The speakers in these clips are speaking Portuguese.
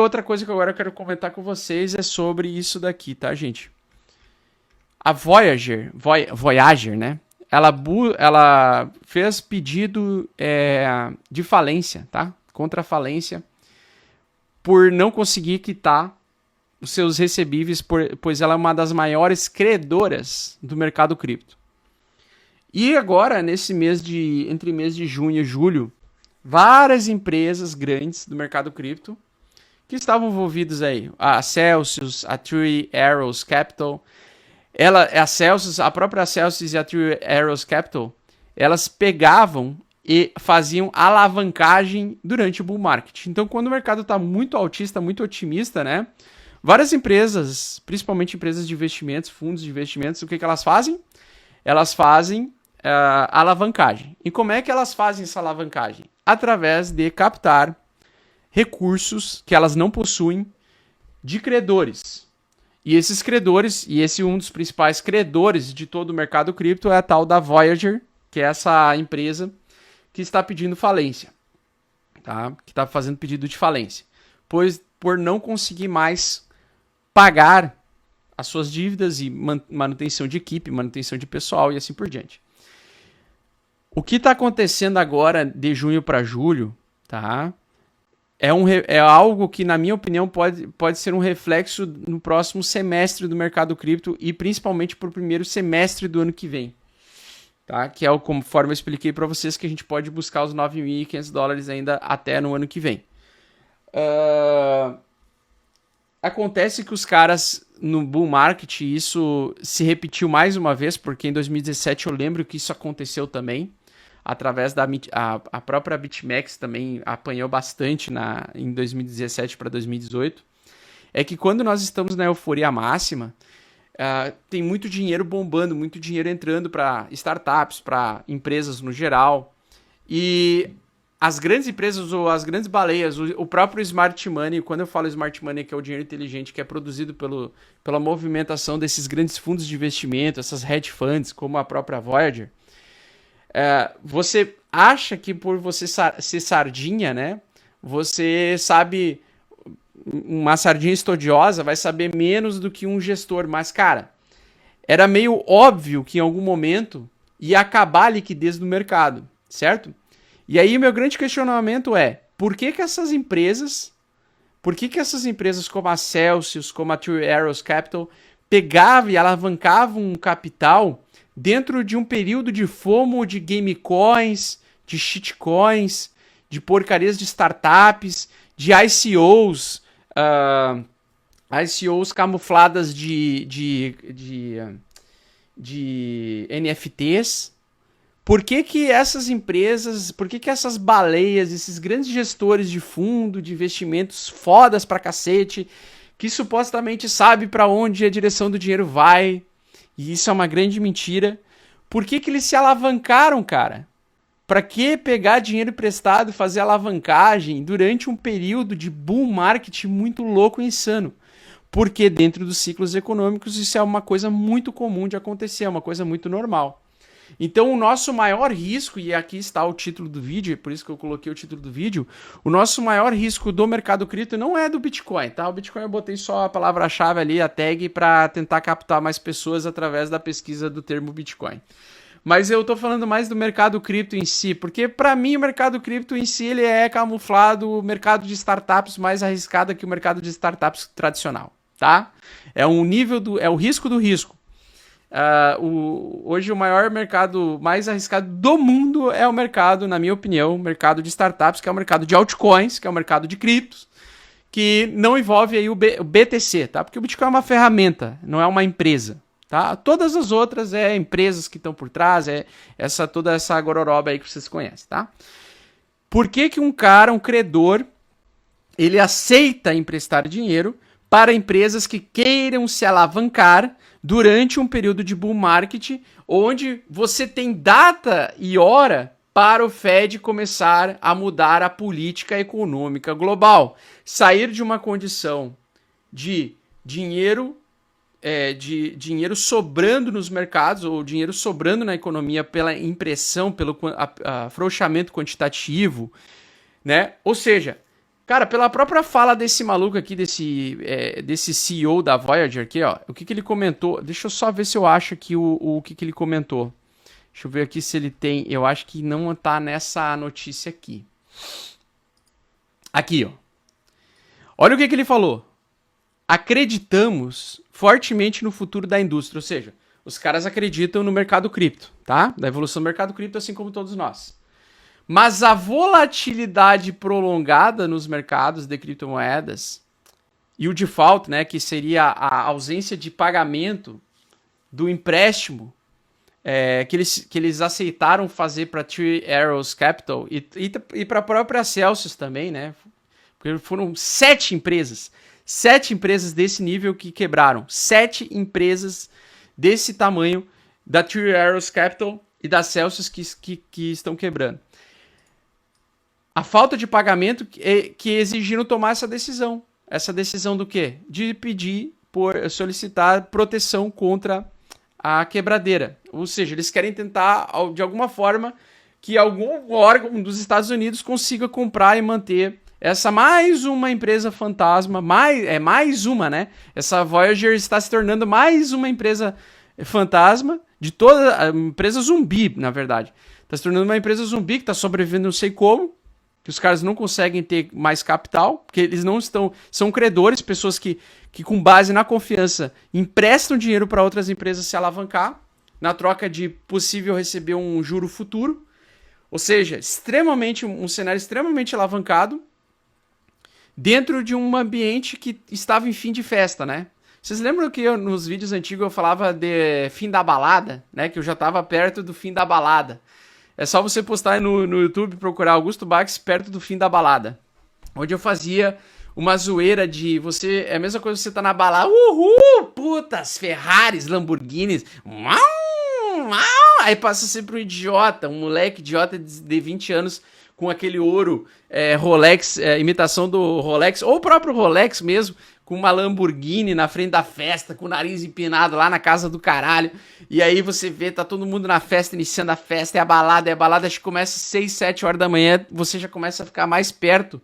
outra coisa que agora eu quero comentar com vocês é sobre isso daqui, tá, gente? A Voyager, né? Ela fez pedido de falência, tá? Contra a falência, por não conseguir quitar os seus recebíveis, pois ela é uma das maiores credoras do mercado cripto. E agora, entre mês de junho e julho, várias empresas grandes do mercado cripto que estavam envolvidas aí, a Celsius, a Three Arrows Capital, a própria Celsius e a Three Arrows Capital, elas pegavam e faziam alavancagem durante o bull market. Então, quando o mercado está muito altista, muito otimista, né? Várias empresas, principalmente empresas de investimentos, fundos de investimentos, o que elas fazem? Elas fazem alavancagem. E como é que elas fazem essa alavancagem? Através de captar recursos que elas não possuem de credores. E esses credores, e esse um dos principais credores de todo o mercado cripto é a tal da Voyager, que é essa empresa que está pedindo falência, tá? Que está fazendo pedido de falência, pois por não conseguir mais pagar as suas dívidas e manutenção de equipe, manutenção de pessoal e assim por diante. O que está acontecendo agora de junho para julho, tá? É algo que, na minha opinião, pode ser um reflexo no próximo semestre do mercado cripto e principalmente para o primeiro semestre do ano que vem. Tá? Que é conforme eu expliquei para vocês que a gente pode buscar os $9.500 ainda até no ano que vem. Acontece que os caras no bull market, isso se repetiu mais uma vez, porque em 2017 eu lembro que isso aconteceu também. Através a própria BitMEX também apanhou bastante em 2017 para 2018, é que quando nós estamos na euforia máxima, tem muito dinheiro bombando, muito dinheiro entrando para startups, para empresas no geral, e as grandes empresas ou as grandes baleias, o próprio Smart Money, quando eu falo Smart Money, que é o dinheiro inteligente que é produzido pela movimentação desses grandes fundos de investimento, essas hedge funds, como a própria Voyager, você acha que por você ser sardinha, né? Você sabe, uma sardinha estudiosa vai saber menos do que um gestor. Mas, cara, era meio óbvio que em algum momento ia acabar a liquidez do mercado, certo? E aí o meu grande questionamento é, por que essas empresas como a Celsius, como a Three Arrows Capital, pegavam e alavancavam um capital dentro de um período de FOMO de gamecoins, de shitcoins, de porcarias de startups, de ICOs camufladas de NFTs. Por que essas empresas, por que essas baleias, esses grandes gestores de fundo, de investimentos fodas pra cacete, que supostamente sabe para onde a direção do dinheiro vai, e isso é uma grande mentira. Por que eles se alavancaram, cara? Para que pegar dinheiro emprestado e fazer alavancagem durante um período de bull market muito louco e insano? Porque dentro dos ciclos econômicos isso é uma coisa muito comum de acontecer, é uma coisa muito normal. Então o nosso maior risco, e aqui está o título do vídeo, é por isso que eu coloquei o título do vídeo, o nosso maior risco do mercado cripto não é do Bitcoin, tá? O Bitcoin eu botei só a palavra-chave ali, a tag, para tentar captar mais pessoas através da pesquisa do termo Bitcoin. Mas eu tô falando mais do mercado cripto em si, porque para mim o mercado cripto em si ele é camuflado o mercado de startups mais arriscado que o mercado de startups tradicional, tá? É o risco do risco. Hoje o maior mercado mais arriscado do mundo é o mercado, na minha opinião, o mercado de startups, que é o mercado de altcoins, que é o mercado de criptos, que não envolve aí o BTC, tá? Porque o Bitcoin é uma ferramenta, não é uma empresa, tá? Todas as outras é empresas que estão por trás, toda essa gororoba aí que vocês conhecem, tá? Por que um credor, ele aceita emprestar dinheiro para empresas que queiram se alavancar durante um período de bull market, onde você tem data e hora para o Fed começar a mudar a política econômica global, sair de uma condição de dinheiro sobrando nos mercados ou dinheiro sobrando na economia pela impressão, pelo afrouxamento quantitativo, né? Ou seja, Cara, pela própria fala desse maluco aqui, desse CEO da Voyager aqui, ó, o que que ele comentou? Deixa eu só ver se eu acho aqui o que que ele comentou. Deixa eu ver aqui se ele tem. Eu acho que não tá nessa notícia aqui. Aqui, ó. Olha o que que ele falou. Acreditamos fortemente no futuro da indústria. Ou seja, os caras acreditam no mercado cripto, tá? Da evolução do mercado cripto, assim como todos nós. Mas a volatilidade prolongada nos mercados de criptomoedas e o default, né, que seria a ausência de pagamento do empréstimo que eles aceitaram fazer para Three Arrows Capital e para a própria Celsius também, né? Porque foram 7 empresas desse nível que quebraram. 7 empresas desse tamanho da Three Arrows Capital e da Celsius que estão quebrando. A falta de pagamento que exigiram tomar essa decisão. Essa decisão do quê? De solicitar proteção contra a quebradeira. Ou seja, eles querem tentar, de alguma forma, que algum órgão dos Estados Unidos consiga comprar e manter essa mais uma empresa fantasma. Mais uma, né? Essa Voyager está se tornando mais uma empresa fantasma de toda a empresa zumbi, na verdade. Está se tornando uma empresa zumbi que está sobrevivendo não sei como, que os caras não conseguem ter mais capital, porque eles não estão... São credores, pessoas que com base na confiança emprestam dinheiro para outras empresas se alavancar, na troca de possível receber um juro futuro. Ou seja, um cenário extremamente alavancado dentro de um ambiente que estava em fim de festa, né? Vocês lembram que nos vídeos antigos eu falava de fim da balada, né? Que eu já estava perto do fim da balada. É só você postar no YouTube, procurar Augusto Bax perto do fim da balada. Onde eu fazia uma zoeira de você... É a mesma coisa que você tá na balada. Uhul! Putas! Ferraris, Lamborghinis. Aí passa sempre um idiota, um moleque idiota de 20 anos com aquele ouro Rolex, imitação do Rolex, ou o próprio Rolex mesmo, com uma Lamborghini na frente da festa, com o nariz empinado lá na casa do caralho. E aí você vê, tá todo mundo na festa, iniciando a festa, e a balada acho que começa às 6, 7 horas da manhã, você já começa a ficar mais perto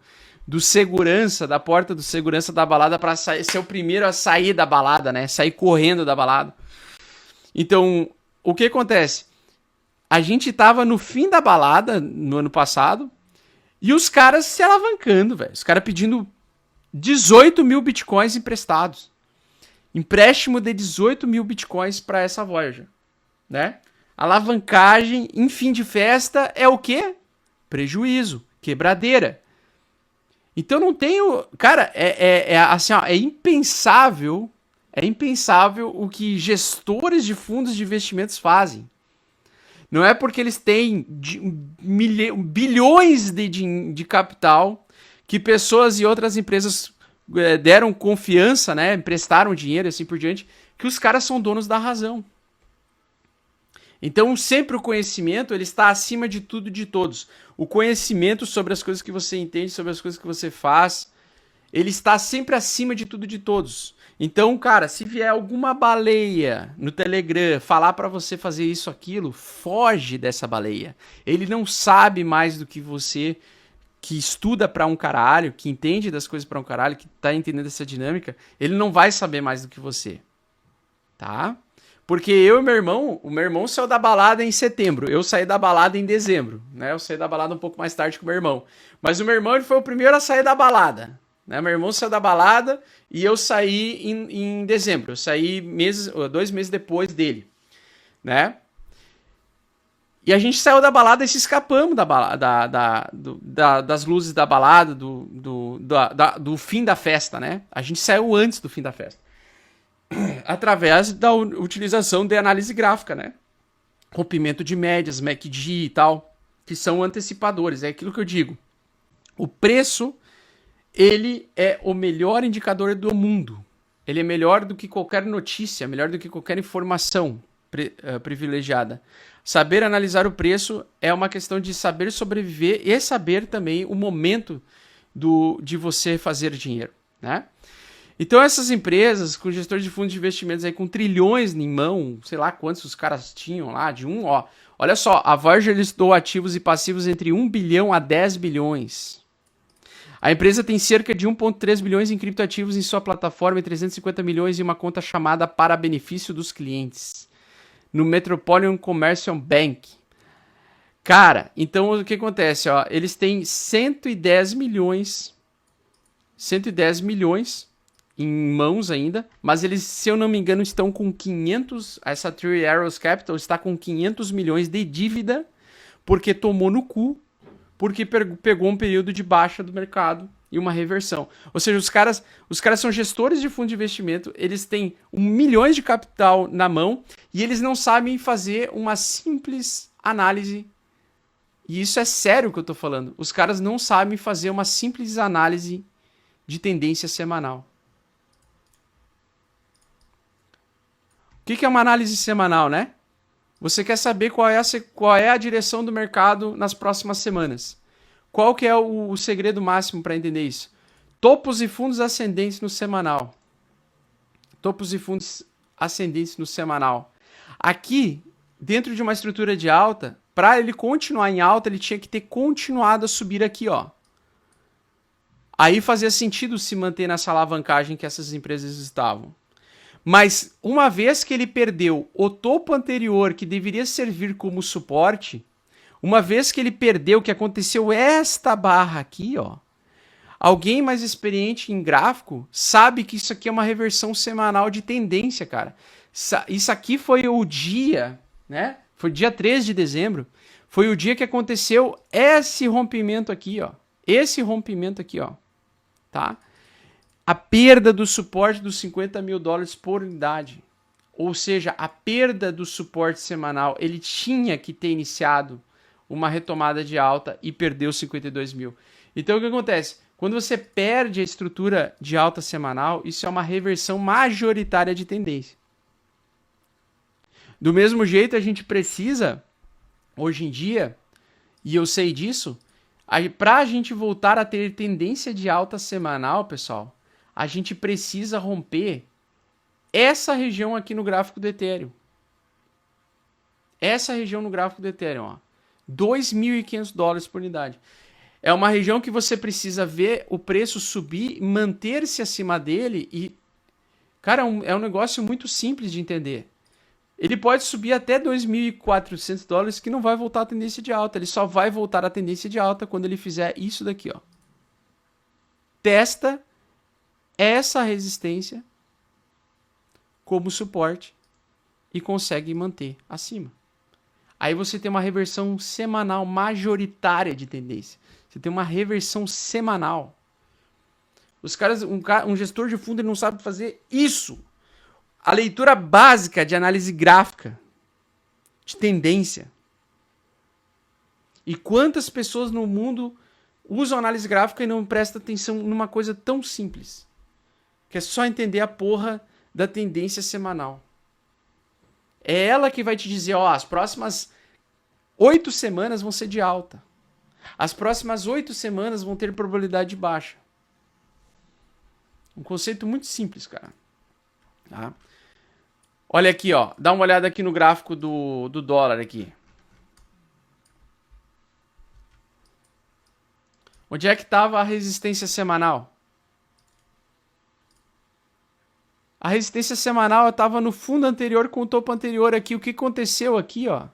do segurança, da porta do segurança da balada pra ser o primeiro a sair da balada, né? Sair correndo da balada. Então, o que acontece? A gente tava no fim da balada, no ano passado, e os caras se alavancando, velho. Os caras pedindo 18 mil bitcoins emprestados. Empréstimo de 18 mil bitcoins para essa Voyager, né? Alavancagem em fim de festa é o quê? Prejuízo, quebradeira. Então não tenho... Cara, assim, ó, é impensável o que gestores de fundos de investimentos fazem. Não é porque eles têm bilhões de capital que pessoas e outras empresas deram confiança, né, emprestaram dinheiro e assim por diante, que os caras são donos da razão. Então, sempre o conhecimento ele está acima de tudo e de todos. O conhecimento sobre as coisas que você entende, sobre as coisas que você faz, ele está sempre acima de tudo e de todos. Então, cara, se vier alguma baleia no Telegram falar pra você fazer isso, aquilo, foge dessa baleia. Ele não sabe mais do que você, que estuda pra um caralho, que entende das coisas pra um caralho, que tá entendendo essa dinâmica, ele não vai saber mais do que você. Tá? Porque eu e o meu irmão saiu da balada em setembro, eu saí da balada em dezembro, né? Eu saí da balada um pouco mais tarde que o meu irmão. Mas o meu irmão ele foi o primeiro a sair da balada. Né? Meu irmão saiu da balada e eu saí em dezembro. Eu saí 2 meses depois dele, né? E a gente saiu da balada e se escapamos das luzes da balada, do fim da festa, né? A gente saiu antes do fim da festa. Através da utilização de análise gráfica, né? Rompimento de médias, MACD e tal, que são antecipadores. É aquilo que eu digo. O preço... ele é o melhor indicador do mundo. Ele é melhor do que qualquer notícia, melhor do que qualquer informação privilegiada. Saber analisar o preço é uma questão de saber sobreviver e saber também o momento de você fazer dinheiro, né? Então essas empresas com gestores de fundos de investimentos aí com trilhões em mão, sei lá quantos os caras tinham lá, olha só, a Voyager listou ativos e passivos entre 1 bilhão a 10 bilhões. A empresa tem cerca de 1,3 bilhões em criptoativos em sua plataforma e 350 milhões em uma conta chamada para benefício dos clientes, no Metropolitan Commercial Bank. Cara, então o que acontece? Ó, eles têm 110 milhões em mãos ainda, mas eles, se eu não me engano, estão com 500, essa Three Arrows Capital está com 500 milhões de dívida, porque tomou no cu, porque pegou um período de baixa do mercado e uma reversão. Ou seja, os caras são gestores de fundo de investimento, eles têm milhões de capital na mão e eles não sabem fazer uma simples análise. E isso é sério que eu tô falando. Os caras não sabem fazer uma simples análise de tendência semanal. O que é uma análise semanal, né? Você quer saber qual é a direção do mercado nas próximas semanas. Qual que é o segredo máximo para entender isso? Topos e fundos ascendentes no semanal. Topos e fundos ascendentes no semanal. Aqui, dentro de uma estrutura de alta, para ele continuar em alta, ele tinha que ter continuado a subir aqui, ó. Aí fazia sentido se manter nessa alavancagem que essas empresas estavam. Mas uma vez que ele perdeu o topo anterior, que deveria servir como suporte, uma vez que ele perdeu, que aconteceu esta barra aqui, ó, alguém mais experiente em gráfico sabe que isso aqui é uma reversão semanal de tendência, cara. Isso aqui foi o dia, né? Foi dia 13 de dezembro. Foi o dia que aconteceu esse rompimento aqui, ó. Esse rompimento aqui, ó. Tá? A perda do suporte dos 50 mil dólares por unidade. Ou seja, a perda do suporte semanal. Ele tinha que ter iniciado uma retomada de alta e perdeu 52 mil. Então o que acontece? Quando você perde a estrutura de alta semanal, isso é uma reversão majoritária de tendência. Do mesmo jeito, a gente precisa, hoje em dia, e eu sei disso, para a gente voltar a ter tendência de alta semanal, pessoal, a gente precisa romper essa região aqui no gráfico do Ethereum. Essa região no gráfico do Ethereum, ó. 2.500 dólares por unidade. É uma região que você precisa ver o preço subir, manter-se acima dele e... Cara, é um negócio muito simples de entender. Ele pode subir até 2.400 dólares que não vai voltar à tendência de alta. Ele só vai voltar à tendência de alta quando ele fizer isso daqui, ó. Testa essa resistência como suporte e consegue manter acima. Aí você tem uma reversão semanal majoritária de tendência. Você tem uma reversão semanal. Os caras, um gestor de fundo, ele não sabe fazer isso. A leitura básica de análise gráfica, de tendência. E quantas pessoas no mundo usam análise gráfica e não prestam atenção numa coisa tão simples, que é só entender a porra da tendência semanal. É ela que vai te dizer, ó, as próximas 8 semanas vão ser de alta. As próximas 8 semanas vão ter probabilidade de baixa. Um conceito muito simples, cara. Tá? Olha aqui, ó. Dá uma olhada aqui no gráfico do dólar aqui. Onde é que estava a resistência semanal? A resistência semanal estava no fundo anterior com o topo anterior aqui. O que aconteceu aqui, ó?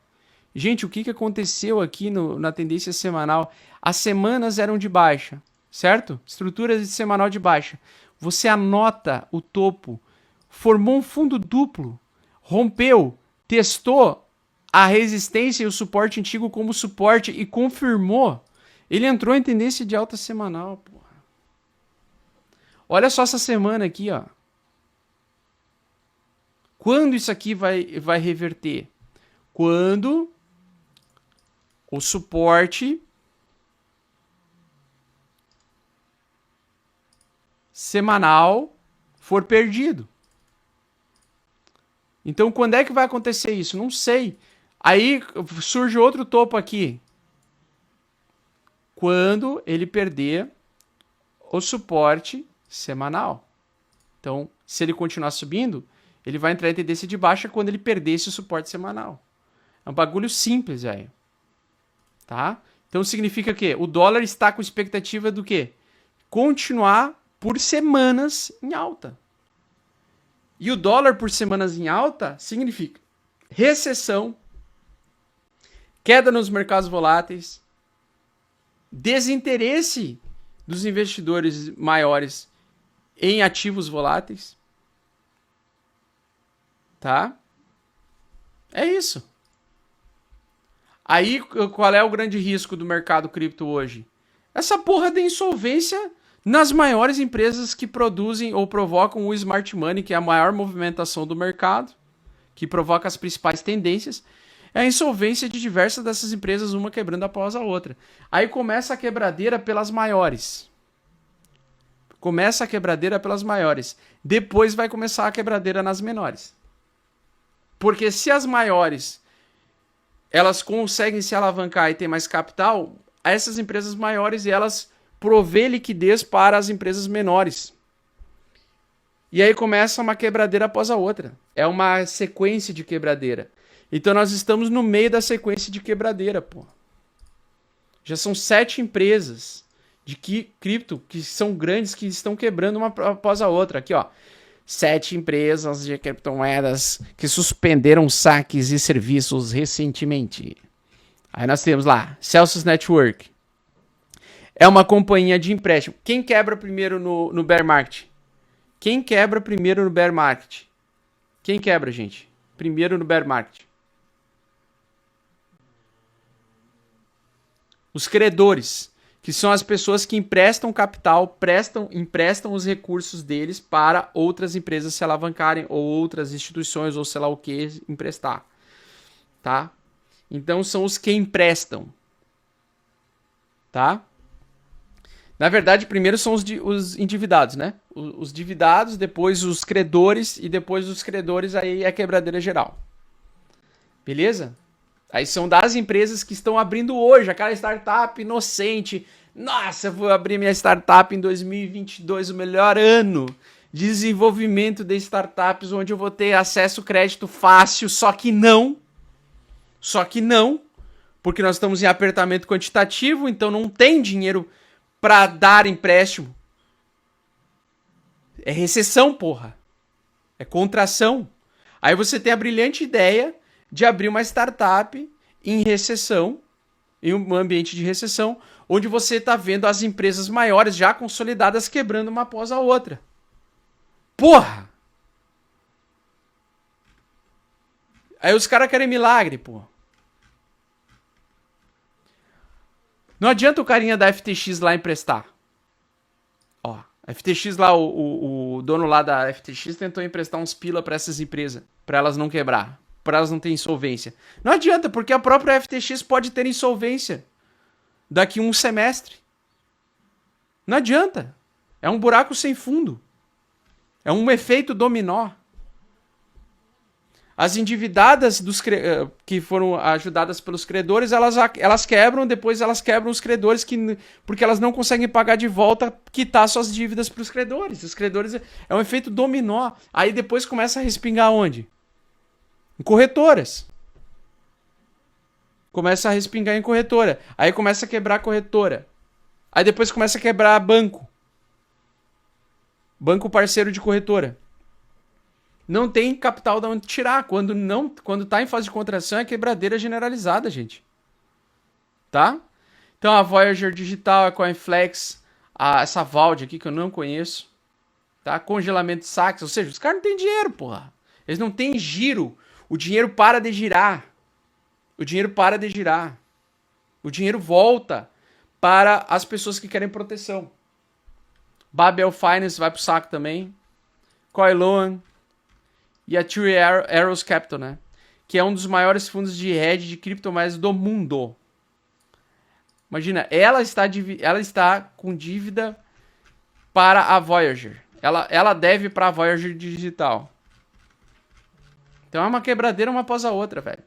Gente, o que aconteceu aqui na tendência semanal? As semanas eram de baixa, certo? Estrutura de semanal de baixa. Você anota o topo, formou um fundo duplo, rompeu, testou a resistência e o suporte antigo como suporte e confirmou. Ele entrou em tendência de alta semanal, porra. Olha só essa semana aqui, ó. Quando isso aqui vai reverter? Quando o suporte semanal for perdido. Então, quando é que vai acontecer isso? Não sei. Aí surge outro topo aqui. Quando ele perder o suporte semanal. Então, se ele continuar subindo, ele vai entrar em tendência de baixa quando ele perder esse suporte semanal. É um bagulho simples, velho. Tá? Então significa que o dólar está com expectativa do quê? continuar por semanas em alta. E o dólar por semanas em alta significa recessão, queda nos mercados voláteis, desinteresse dos investidores maiores em ativos voláteis. Tá? É isso. Aí, qual é o grande risco do mercado cripto hoje? Essa porra da insolvência nas maiores empresas que produzem ou provocam o smart money, que é a maior movimentação do mercado, que provoca as principais tendências, é a insolvência de diversas dessas empresas, uma quebrando após a outra. Aí começa a quebradeira pelas maiores. Começa a quebradeira pelas maiores. Depois vai começar a quebradeira nas menores. Porque se as maiores elas conseguem se alavancar e ter mais capital, essas empresas maiores elas provê liquidez para as empresas menores. E aí começa uma quebradeira após a outra. É uma sequência de quebradeira. Então nós estamos no meio da sequência de quebradeira, pô. Já são 7 empresas de cripto que são grandes que estão quebrando uma após a outra. Aqui, ó. 7 empresas de criptomoedas que suspenderam saques e serviços recentemente. Aí nós temos lá, Celsius Network. É uma companhia de empréstimo. Quem quebra primeiro no bear market? Quem quebra primeiro no bear market? Quem quebra, gente? Primeiro no bear market. Os credores, que são as pessoas que emprestam capital, emprestam os recursos deles para outras empresas se alavancarem, ou outras instituições, ou sei lá o que, emprestar. Tá? Então são os que emprestam. Tá? Na verdade, primeiro são os endividados, né? Os endividados, depois os credores, e depois os credores, aí é a quebradeira geral. Beleza? Aí são das empresas que estão abrindo hoje, aquela startup inocente. Nossa, eu vou abrir minha startup em 2022, o melhor ano de desenvolvimento de startups, onde eu vou ter acesso ao crédito fácil, só que não, porque nós estamos em apertamento quantitativo, então não tem dinheiro para dar empréstimo. É recessão, porra. É contração. Aí você tem a brilhante ideia de abrir uma startup em recessão, em um ambiente de recessão, onde você está vendo as empresas maiores já consolidadas quebrando uma após a outra. Porra! Aí os caras querem milagre, porra. Não adianta o carinha da FTX lá emprestar. Ó, a FTX lá, o dono lá da FTX tentou emprestar uns pila para essas empresas, para elas não quebrar, para elas não terem insolvência. Não adianta, porque a própria FTX pode ter insolvência daqui a um semestre. Não adianta. É um buraco sem fundo. É um efeito dominó. As endividadas que foram ajudadas pelos credores, elas quebram, depois elas quebram os credores porque elas não conseguem pagar de volta, quitar suas dívidas para os credores. Os credores é um efeito dominó. Aí depois começa a respingar onde? Em corretoras. Começa a respingar em corretora. Aí começa a quebrar a corretora. Aí depois começa a quebrar banco. Banco parceiro de corretora. Não tem capital de onde tirar. Quando tá em fase de contração, é quebradeira generalizada, gente. Tá? Então a Voyager Digital, a Coinflex, essa Valde aqui que eu não conheço. Tá? Congelamento de saques. Ou seja, os caras não têm dinheiro, porra. Eles não têm giro. O dinheiro para de girar. O dinheiro para de girar. O dinheiro volta para as pessoas que querem proteção. Babel Finance vai pro saco também. Coiloan. E a Three Arrows Capital, né? Que é um dos maiores fundos de hedge de criptomoedas do mundo. Imagina, ela está com dívida para a Voyager. Ela deve para a Voyager Digital. Então é uma quebradeira uma após a outra, velho.